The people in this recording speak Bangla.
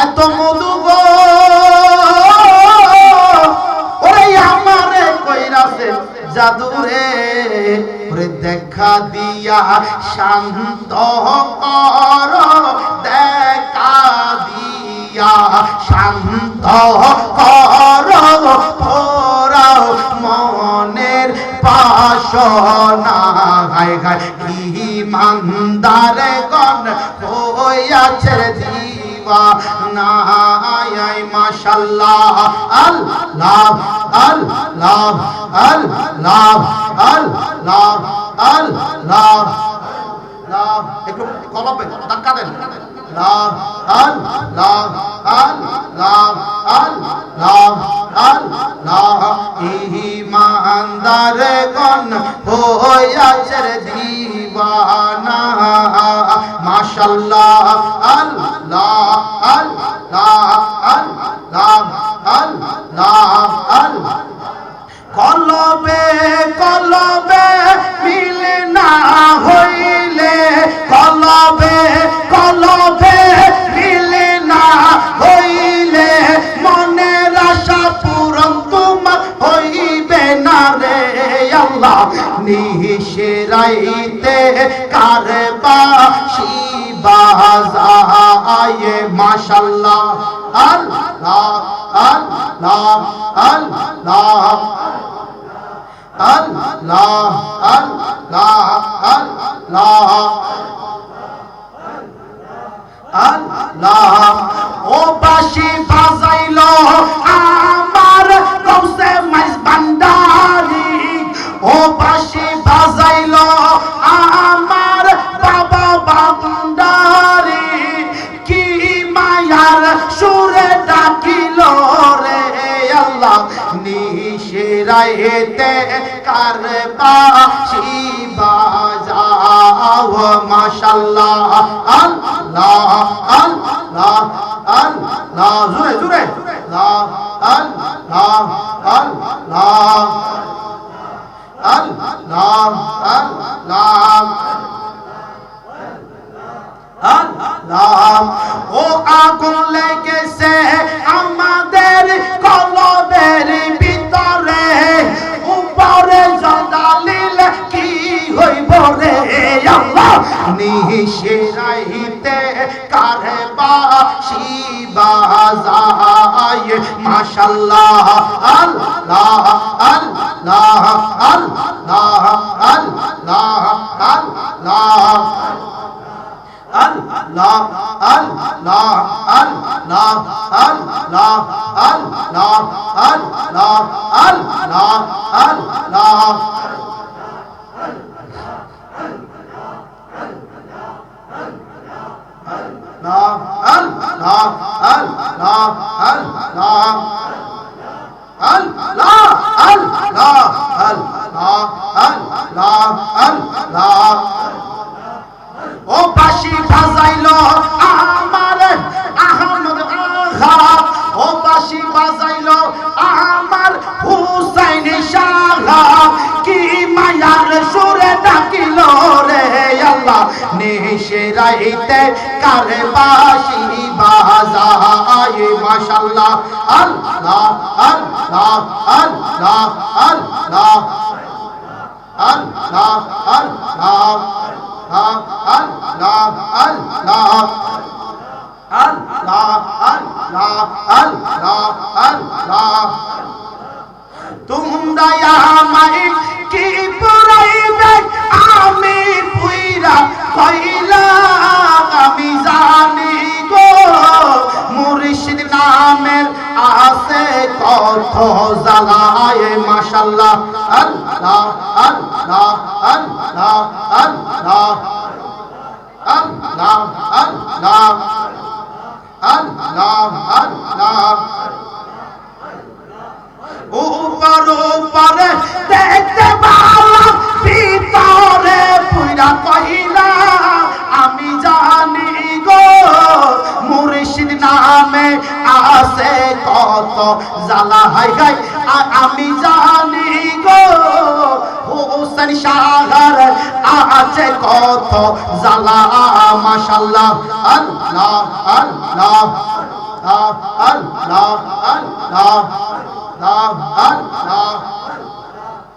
এত মধু গো ওরে আমারে কইরাছে জাদুরে ওরে দেখা দিয়া শান্ত কর দেখা দিয়া শান্ত কর পোরাও মনের বাসনা গায় গায় ইমানদার গণ হইয়াছে দিওয়ানা মাশাআল্লাহ আল্লাহ আল্লাহ আল্লাহ আল্লাহ আল্লাহ একটু কলবে ধাক্কা দেন আল্লাহ আল্লাহ আল্লাহ আল্লাহ আল্লাহ ইমানদার গণ হইয়াছে দিওয়ানা মাশাআল্লাহ আল্লাহ আল্লাহ আল্লাহ আল্লাহ আল্লাহ কলবে কলবে মিল না হইলে কলবে কলবে মিল না হইলে মনের আশা পূরণ তোমার হইবে না রে আল্লাহ নিশিরাইতে কারবাশি বাজায় মাশাআল্লাহ আল্লাহ আল্লাহ আল্লাহ আল্লাহ আল্লাহ আল্লাহ আল্লাহ ও বাঁশি বাজাইলো আমার কৌসে মাইজ ভান্ডারি ও বাঁশি বাজাইলো আমার বাবা ভান্ডারি কি মায়ার সুরে ডাকিলো রে আল্লাহ নিশিরাইতে কারবাশি বাজাও মাশাআল্লাহ আল্লাহ আল্লাহ আল্লাহ জোরে জোরে আল্লাহ আল্লাহ আল্লাহ আল্লাহ আল্লাহ ও আগুন লেগেছে আমাদের কলবের ভিতরে উপরে জলালিল কি হইব রে আল্লাহ নিশিরাইতে কারবাশি বাজায় মাশাআল্লাহ আল্লাহ আল্লাহ আল্লাহ আল্লাহ আল্লাহ Allah Allah Allah Allah Allah Allah Allah Allah ও বাঁশি বাজাইলো আমার আহমদ আঘা ও বাঁশি বাজাইলো আমার হুসাইন শাহ কি মায়ার সুরে ডাকিল রে আল্লাহ নিশিরাইতে কারবাশি বাজায় মাশাআল্লাহ আল্লাহ আল্লাহ আল্লাহ আল্লাহ আল্লাহ আল্লাহ Allah Allah Allah Allah Allah Allah তোমরা আমায় কি পড়াইবে আমি পুইরা কইলা আমি জানি গো মুর্শিদ নামের আছে কত জ্বালায় মাশাআল্লাহ আল্লাহ আল্লাহ আল্লাহ আল্লাহ আল্লাহ আল্লাহ আল্লাহ আল্লাহ উপর উপরে দেখতে পাওয়া ভিতরে পুরা কইলা আমি জানি গো মুর্শিদ নামে আছে কত জ্বালা হাই গাই আমি জানি গো হুসেন শাহর আছে কত জ্বালা মাশাআল্লাহ আল্লাহ আল্লাহ আল্লাহ আল্লাহ আল্লাহ আল্লাহ